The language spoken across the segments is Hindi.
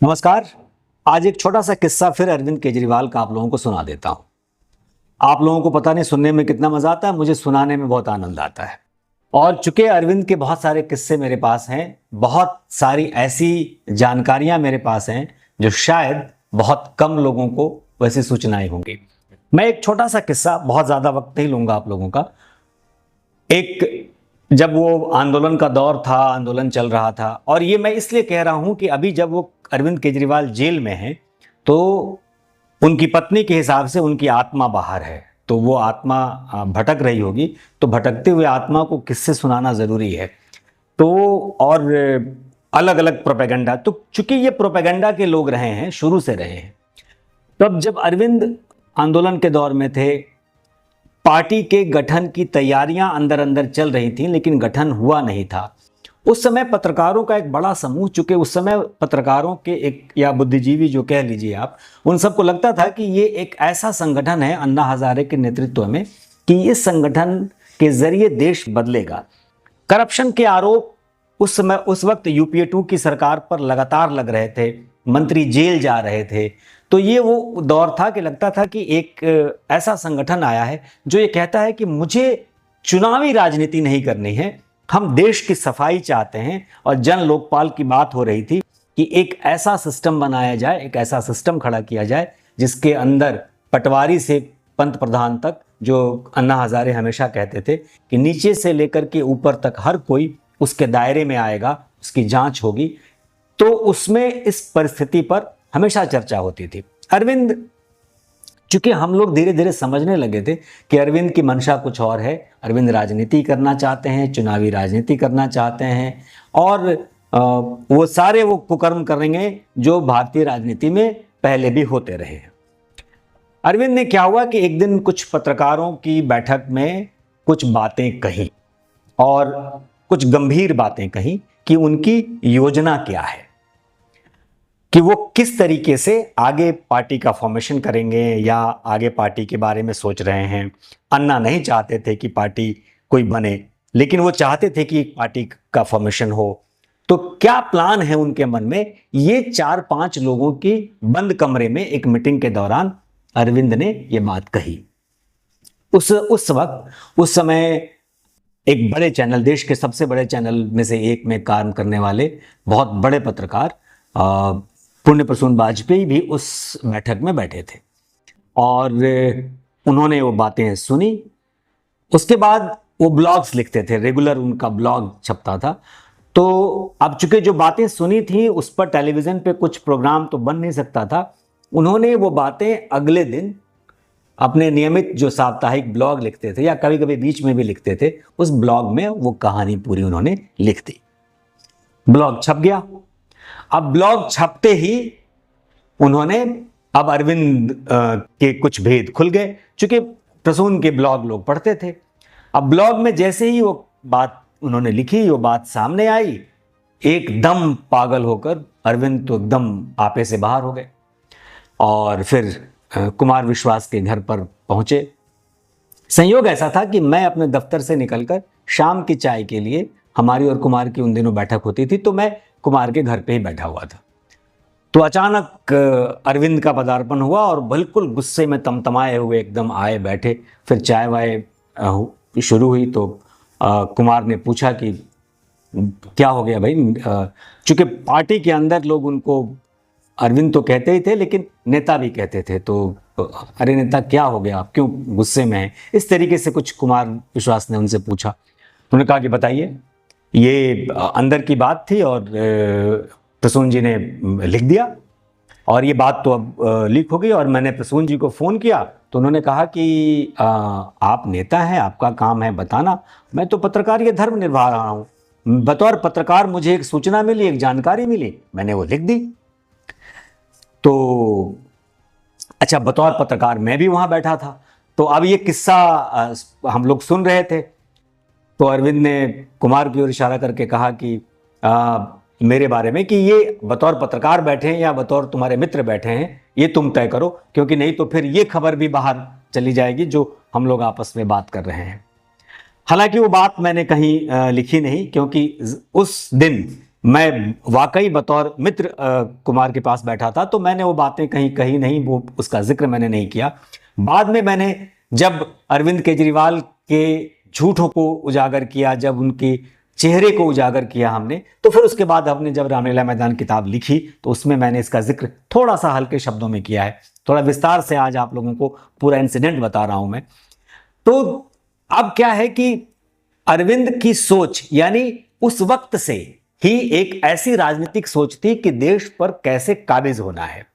नमस्कार। आज एक छोटा सा किस्सा फिर अरविंद केजरीवाल का आप लोगों को सुना देता हूं। आप लोगों को पता नहीं सुनने में कितना मजा आता है, मुझे सुनाने में बहुत आनंद आता है। और चूंकि अरविंद के बहुत सारे किस्से मेरे पास हैं, बहुत सारी ऐसी जानकारियां मेरे पास हैं जो शायद बहुत कम लोगों को वैसी सूचनाएं होंगी। मैं एक छोटा सा किस्सा, बहुत ज्यादा वक्त नहीं लूंगा आप लोगों का। जब वो आंदोलन का दौर था, आंदोलन चल रहा था, और ये मैं इसलिए कह रहा हूं कि अभी जब वो अरविंद केजरीवाल जेल में हैं तो उनकी पत्नी के हिसाब से उनकी आत्मा बाहर है, तो वो आत्मा भटक रही होगी। तो भटकते हुए आत्मा को किससे सुनाना जरूरी है। तो और अलग अलग प्रोपेगेंडा, तो चूंकि ये प्रोपेगेंडा के लोग रहे हैं, शुरू से रहे हैं। तब जब अरविंद आंदोलन के दौर में थे, पार्टी के गठन की तैयारियां अंदर अंदर चल रही थी, लेकिन गठन हुआ नहीं था। उस समय पत्रकारों का एक बड़ा समूह, चूंकि उस समय पत्रकारों के एक, या बुद्धिजीवी जो कह लीजिए आप, उन सबको लगता था कि ये एक ऐसा संगठन है अन्ना हजारे के नेतृत्व में कि इस संगठन के जरिए देश बदलेगा। करप्शन के आरोप उस समय, उस वक्त यूपीए 2 की सरकार पर लगातार लग रहे थे, मंत्री जेल जा रहे थे। तो ये वो दौर था कि लगता था कि एक ऐसा संगठन आया है जो ये कहता है कि मुझे चुनावी राजनीति नहीं करनी है, हम देश की सफाई चाहते हैं। और जन लोकपाल की बात हो रही थी कि एक ऐसा सिस्टम बनाया जाए, एक ऐसा सिस्टम खड़ा किया जाए जिसके अंदर पटवारी से पंत प्रधान तक, जो अन्ना हजारे हमेशा कहते थे कि नीचे से लेकर के ऊपर तक हर कोई उसके दायरे में आएगा, उसकी जांच होगी। तो उसमें इस परिस्थिति पर हमेशा चर्चा होती थी। अरविंद, चूंकि हम लोग धीरे धीरे समझने लगे थे कि अरविंद की मंशा कुछ और है, अरविंद राजनीति करना चाहते हैं, चुनावी राजनीति करना चाहते हैं, और वो सारे वो कुकर्म करेंगे जो भारतीय राजनीति में पहले भी होते रहे हैं। अरविंद ने क्या हुआ कि एक दिन कुछ पत्रकारों की बैठक में कुछ बातें कही, और कुछ गंभीर बातें कही कि उनकी योजना क्या है, कि वो किस तरीके से आगे पार्टी का फॉर्मेशन करेंगे या आगे पार्टी के बारे में सोच रहे हैं। अन्ना नहीं चाहते थे कि पार्टी कोई बने, लेकिन वो चाहते थे कि एक पार्टी का फॉर्मेशन हो। तो क्या प्लान है उनके मन में, ये 4-5 लोगों की बंद कमरे में एक मीटिंग के दौरान अरविंद ने ये बात कही। उस समय एक बड़े चैनल, देश के सबसे बड़े चैनल में से एक में काम करने वाले बहुत बड़े पत्रकार पुण्य प्रसून वाजपेयी भी उस बैठक में बैठे थे, और उन्होंने वो बातें सुनी। उसके बाद वो ब्लॉग्स लिखते थे, रेगुलर उनका ब्लॉग छपता था। तो अब चूंकि जो बातें सुनी थी उस पर टेलीविजन पे कुछ प्रोग्राम तो बन नहीं सकता था, उन्होंने वो बातें अगले दिन अपने नियमित जो साप्ताहिक ब्लॉग लिखते थे, या कभी कभी बीच में भी लिखते थे, उस ब्लॉग में वो कहानी पूरी उन्होंने लिख दी। ब्लॉग छप गया। अब ब्लॉग छपते ही उन्होंने, अब अरविंद के कुछ भेद खुल गए, चूंकि प्रसून के ब्लॉग लोग पढ़ते थे। अब ब्लॉग में जैसे ही वो बात उन्होंने लिखी, वो बात सामने आई, एकदम पागल होकर अरविंद तो एकदम आपे से बाहर हो गए, और फिर कुमार विश्वास के घर पर पहुंचे। संयोग ऐसा था कि मैं अपने दफ्तर से निकलकर शाम की चाय के लिए, हमारी और कुमार की उन दिनों बैठक होती थी, तो मैं कुमार के घर पे ही बैठा हुआ था। तो अचानक अरविंद का पदार्पण हुआ, और बिल्कुल गुस्से में तमतमाए हुए एकदम आए, बैठे। फिर चाय वाय शुरू हुई। तो कुमार ने पूछा कि क्या हो गया भाई। चूंकि पार्टी के अंदर लोग उनको अरविंद तो कहते ही थे, लेकिन नेता भी कहते थे, तो अरे नेता क्या हो गया, आप क्यों गुस्से में हैं, इस तरीके से कुछ कुमार विश्वास ने उनसे पूछा। उन्होंने कहा कि बताइए, ये अंदर की बात थी और प्रसून जी ने लिख दिया, और ये बात तो अब लीक हो गई। और मैंने प्रसून जी को फ़ोन किया तो उन्होंने कहा कि आप नेता हैं, आपका काम है बताना, मैं तो पत्रकार ये धर्म निभा रहा हूँ, बतौर पत्रकार मुझे एक सूचना मिली, एक जानकारी मिली, मैंने वो लिख दी। तो अच्छा, बतौर पत्रकार मैं भी वहाँ बैठा था। तो अब ये किस्सा हम लोग सुन रहे थे। तो अरविंद ने कुमार की ओर इशारा करके कहा कि मेरे बारे में, कि ये बतौर पत्रकार बैठे हैं या बतौर तुम्हारे मित्र बैठे हैं, ये तुम तय करो, क्योंकि नहीं तो फिर ये खबर भी बाहर चली जाएगी जो हम लोग आपस में बात कर रहे हैं। हालांकि वो बात मैंने कहीं लिखी नहीं, क्योंकि उस दिन मैं वाकई बतौर मित्र कुमार के पास बैठा था, तो मैंने वो बातें कहीं कही नहीं, वो उसका जिक्र मैंने नहीं किया। बाद में मैंने जब अरविंद केजरीवाल के झूठों को उजागर किया, जब उनके चेहरे को उजागर किया हमने, तो फिर उसके बाद हमने जब रामलीला मैदान किताब लिखी तो उसमें मैंने इसका जिक्र थोड़ा सा हल्के शब्दों में किया है। थोड़ा विस्तार से आज आप लोगों को पूरा इंसिडेंट बता रहा हूं मैं। तो अब क्या है कि अरविंद की सोच, यानी उस वक्त से ही एक ऐसी राजनीतिक सोच थी कि देश पर कैसे काबिज होना है।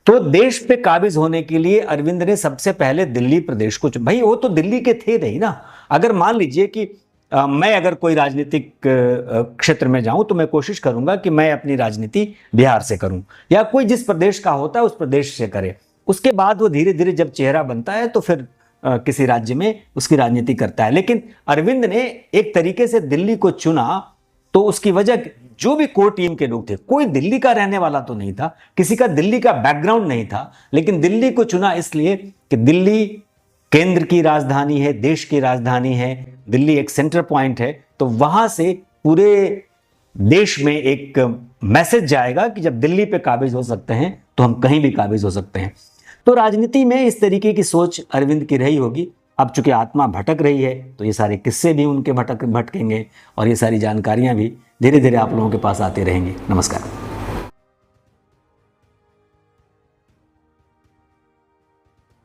तो देश पे काबिज होने के लिए अरविंद ने सबसे पहले दिल्ली प्रदेश को भाई वो तो दिल्ली के थे नहीं ना। अगर मान लीजिए कि मैं अगर कोई राजनीतिक क्षेत्र में जाऊं तो मैं कोशिश करूंगा कि मैं अपनी राजनीति बिहार से करूं, या कोई जिस प्रदेश का होता है उस प्रदेश से करे। उसके बाद वो धीरे धीरे जब चेहरा बनता है तो फिर किसी राज्य में उसकी राजनीति करता है। लेकिन अरविंद ने एक तरीके से दिल्ली को चुना, तो उसकी वजह जो भी कोर टीम के लोग थे, कोई दिल्ली का रहने वाला तो नहीं था, किसी का दिल्ली का बैकग्राउंड नहीं था, लेकिन दिल्ली को चुना इसलिए कि दिल्ली केंद्र की राजधानी है, देश की राजधानी है, दिल्ली एक सेंटर पॉइंट है। तो वहां से पूरे देश में एक मैसेज जाएगा कि जब दिल्ली पे काबिज हो सकते हैं तो हम कहीं भी काबिज हो सकते हैं। तो राजनीति में इस तरीके की सोच अरविंद की रही होगी। अब चूंकि आत्मा भटक रही है तो ये सारे किस्से भी उनके भटकेंगे और ये सारी जानकारियां भी धीरे धीरे आप लोगों के पास आते रहेंगी। नमस्कार।